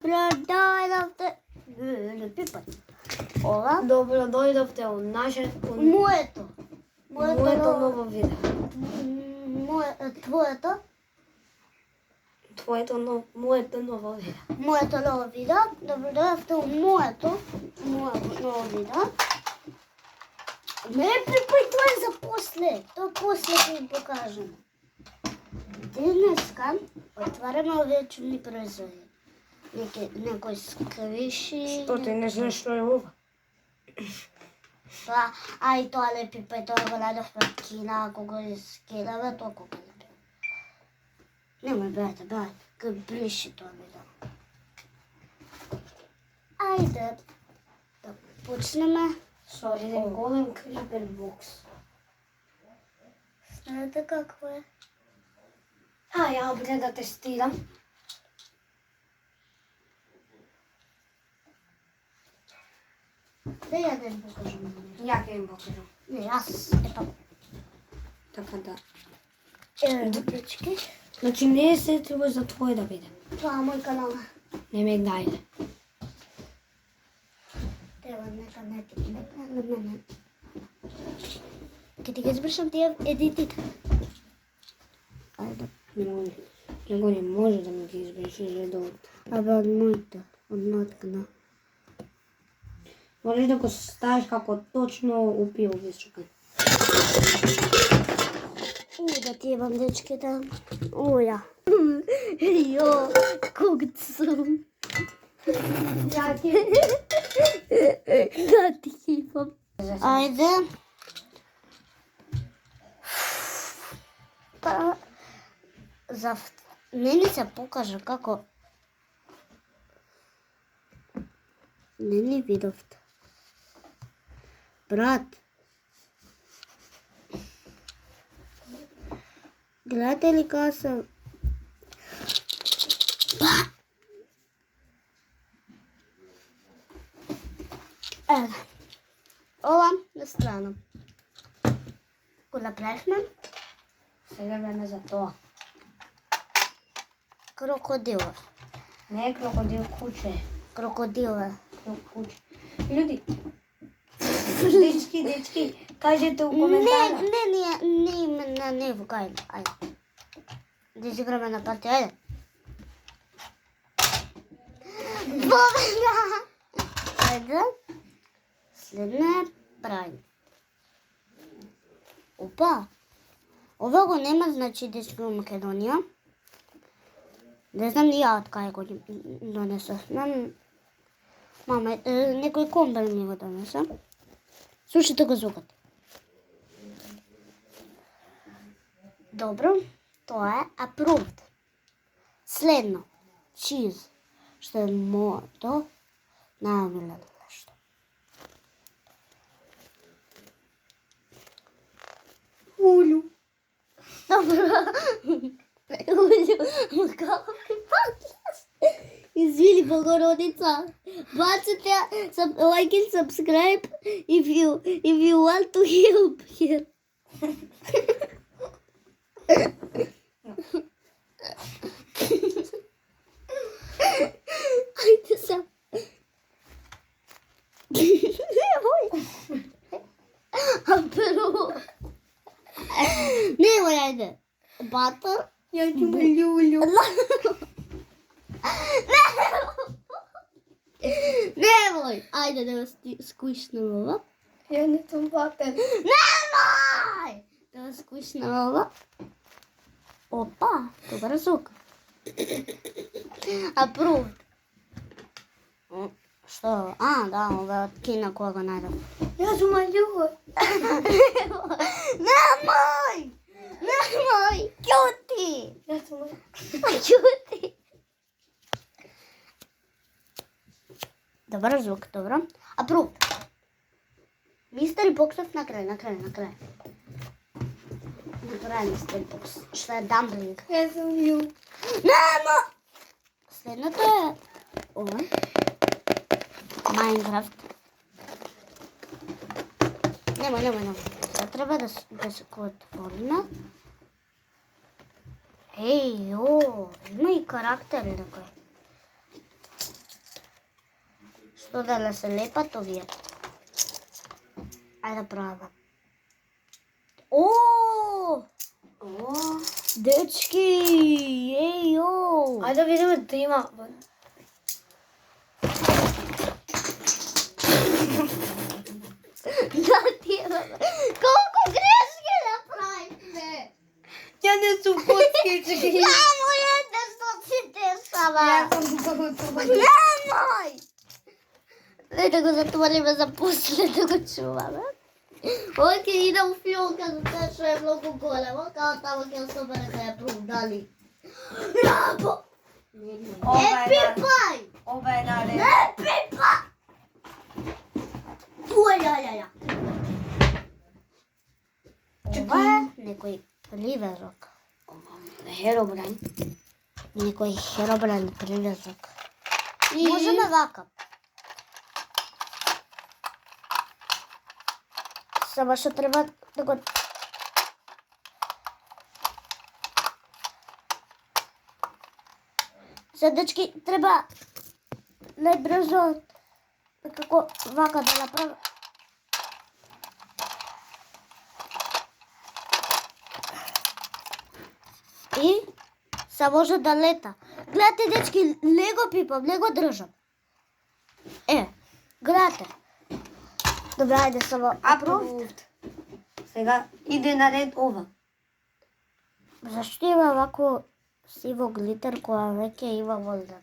дојдовте. Не пипај. Ова? Добро дојдовте у нашето Моето. ново видео. Твоето? Моето ново видео. Моето ново видео. Добро дојдовте у моето ново видео. Не пипај, тоа е за после. Тоа после ќе ви покажам. Денеска отвараме овие чудни производи. Некој сквиши. Што ти не знаеш што е ова? Тоа, ај тоа не пипај, тоа го најдовме од Кина, ако го изкидаме, тоа кога не пипај. Немој, брајте, кај блиши тоа видео. Ајде, да почнеме Со еден голем крипер бокс. Знаете какво е? Ја обиде да тестирам. Ја да им покажам. Ја ќе им покажам. Не, јас, епа. Така да. Дупички. Значи не е сетливо за твој да биде. Това е мој канал. Не ме гајде. Ева, нека. Ке ти ги избришам тие едитите. Ајде. Него не може да ми ги избришеш редовите. Абе, од мојот канал. Можеш да го ставиш како точно упил висока. Да ти имам дечките. Ја. Јо, кугт сум. Да ти имам. Ајде. За мене се покажа како не ни видовте. Брат. Гледате ли како се... Ева. Ова на страна. Го направихме. Сега време за тоа. Крокодил. Не е крокодил, куче. Крокодил е. Куче. Луѓе. Дечки, кажете у коментара. Не име на него, кајде. Ајде. Да изиграме на партија, ајде. Победа! Ајде. Следно е прајм. Опа! Ова го нема, значи дечки у Македонија. Не знам ни ја од кај го донесов. Мама, некој комбел ми го донесе. Слушайте го звукот. Добро, тоа е approved. Следно, cheese, што е моето најомилено нешто. Улю. Добро. Улю, како Извини, Богородица. Баците like and subscribe if you want to help here. Ајде се. Немој, ајде. Батър. Ја ќе ме љулю. Немој! Ајде да го сквишнем ова. Ја не сум батер. Немој! Да го сквишнем ова. Опа, добар звук. Approved. Што? Да, ова е од Кина кога го најдов. Ја сум љуба. Немој! Ќути! Ја сум Ќути! Добар звук, добро. Approved. Мистери Боксов на крај. Направи мистери Бокс. Што е дамблинг. Ја сум љуб. Немо! Следното е ова. Майнкрафт. Немој. Сега треба да се го отвориме. Еј, има и карактери некој. Што да се лепат овие. Ајде пробам. О! Дечки, ејо! Ајде да видиме да има. Да ти колку грешки направивте! Ја не сум коцки. Немој да што си дешава! Ја сум готова. Немој! Нека го затвориме за после да го чуваме. Оке идам в филка за тоа што е многу големо, као тамо ќе собере да ја продали. Браво! Ова е пипај! Ова е наред. Не пипај! Уајајаја! Ова е некој привезок. Херобран. Некој херобран привезок. Можеме вака. Само што треба да го... Се, дечки, треба најбрзо како вака да направи. И се може да лета. Гледате, дечки, лего пипам, лего држам. Гледате. Добре, ајде само Approved. Сега иде на ред ова. Зашто има вако сиво глитер која веќе има волда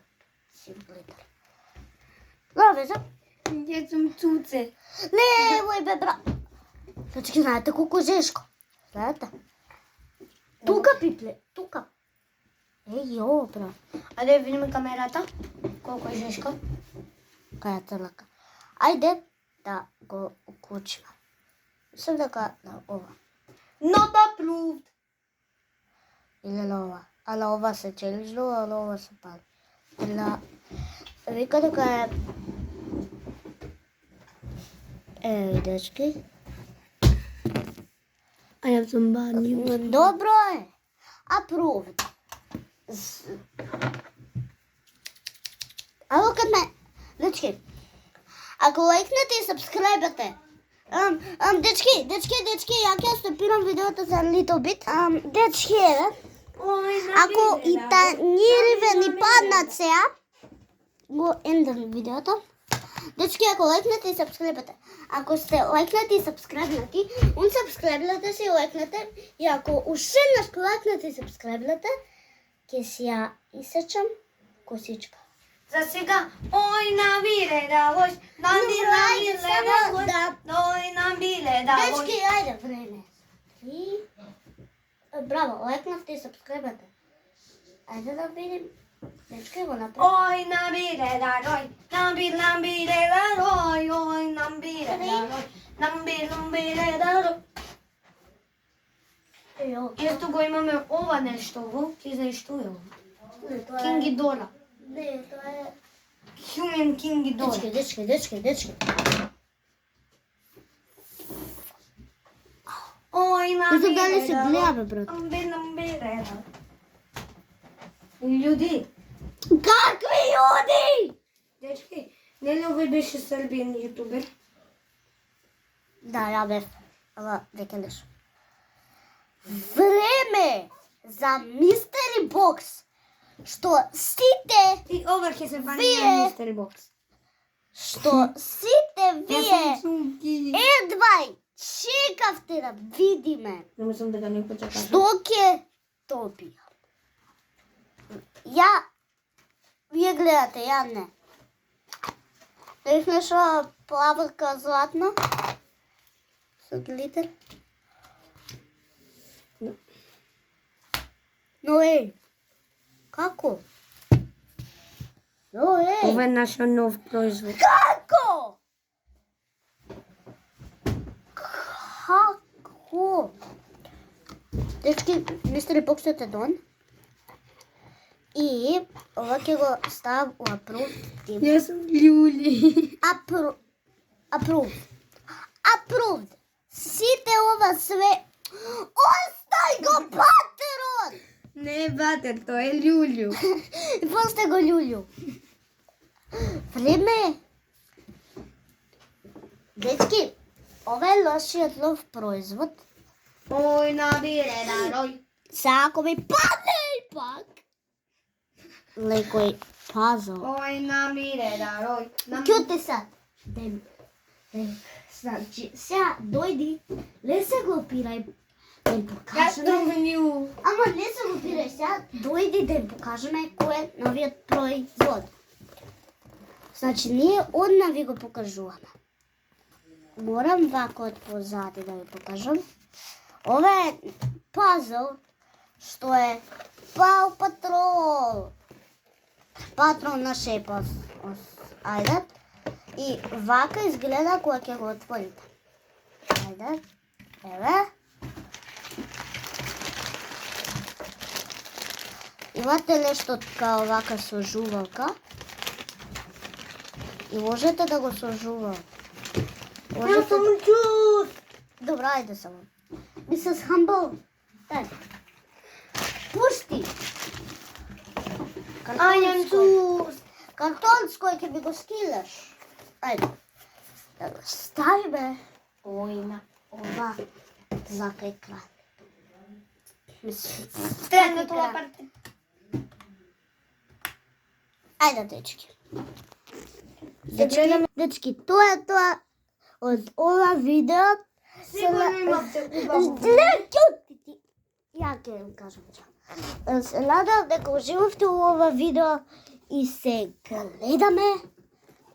сив глитер? Добре, Ја сум цуце. Немој бе, бра. Значи, знаете колку жешко? Знаете? Тука пипле, тука. Јо, бра. Ајде видиме камерата. Колку е жешко. Кај е целака. Ајде да го уклучиме. Мислам дека на ова. Not approved. Или на ова. А на ова се челиджно, а на ова се пали. Или на... Вика дека е... Еви, дечки. А ја сум бани. Добро е. Approved. Ало кад ме... Дечки, ако лайкнете и сабскрайбате, дечки, ја ќе стопирам видеото за little bit. Дечки, ако и танириве ни паднат сега, го ендам видеото. Дечки, ако лайкнете и сабскрайбате. Ако сте лайкнати и сабскрайбнати, унсабскрайбнате си лайкнете. И ако уште еднаш лайкнете и сабскрайбнате, ќе си ја исечам косичка. За сега, ој на биле да вош, на биле да вош, ој на биле да вош. Дечки, ајде, време. И... Браво, лайкнавте и сабскрайбате. Ајде да видим. Дечки, го направи. Ој на биле да рој, на биле да рој, ој на биле да рој, на биле да рој. Ето го имаме ова нешто, во, ти знаеш што е ова? Кинги Дора. Не, тоа е... Human Kingi Dora. Дечки. Ој на Мислам биле дали се да гледа, рој, бе, брат. на биле да. Луѓи, Какви јуди? дечки, нели овој беше србиен јутубер? Да, ја бев. Ама, дека нешто. Време за Мистери Бокс. Што сите, И ова ќе се фани Вие- на Мистери Бокс. што сите Јас вие сум цунки. едвај чекавте да видиме Не мислам дека некој ќе каже. што ќе добија. Ја, вие гледате, ја не. Дали нешто плавка златна? Со глитер? Но како? Но Ова е нашиот нов производ. Како? Како? Дечки, Мистери Бокс е дон. И ова ќе го ставам у approved. Јас сум Љули. Approved. Сите ова све... Остај го патерот! Не е батер, тоа е Љулју. После го љулју. Време Дечки, ова е лошиот нов производ. Ой, набире дарој. Сега ако ми падне пак, лекој пазл. Ой, набире дарој. Ќути сад. Значи, сега дојди, не се го опирај, да им покажеме. Ама не се го опирај сега, дојди да им покажеме кој е новиот производ. Значи, ние одна ви го покажуваме. Морам вако од позади да ви покажам. Ова е пазл, што е Пау Патрол. Патрол на шепа. Ајде. И вака изгледа кога ќе го отворите. Ајде. Еве. Имате нешто као вака со жувалка. И можете да го сожувате. Можете... Добра, ајде само. Mrs. Humble. Так. Пушти. Картон с кој ќе би го скилаш. Ајде. Стави бе. Ојна. Ова. Закај кран. Трено тоа парти. Ајде, дечки. Дечки, тоа е тоа од ова видео. Сигурно имавте убаво. Ја ќе им кажам чао. Се надам дека уживавте у ова видео и се гледаме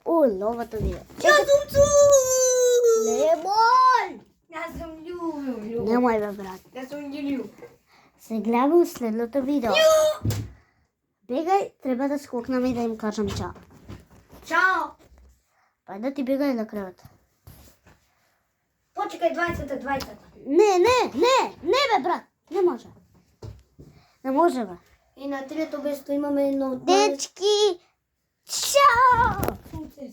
у новото видео. Јас сум цу! Немој! Јас сум љуб. Немој бе, брат. Јас сум љуб. Се гледаме у следното видео. Бегај, треба да скокнаме и да им кажам чао. Чао. Па да ти бегај на кревата. Почекај 20. Не бе, брат. Не може. Не може бе. И на трето место имаме едно... Дечки, чао! Сунце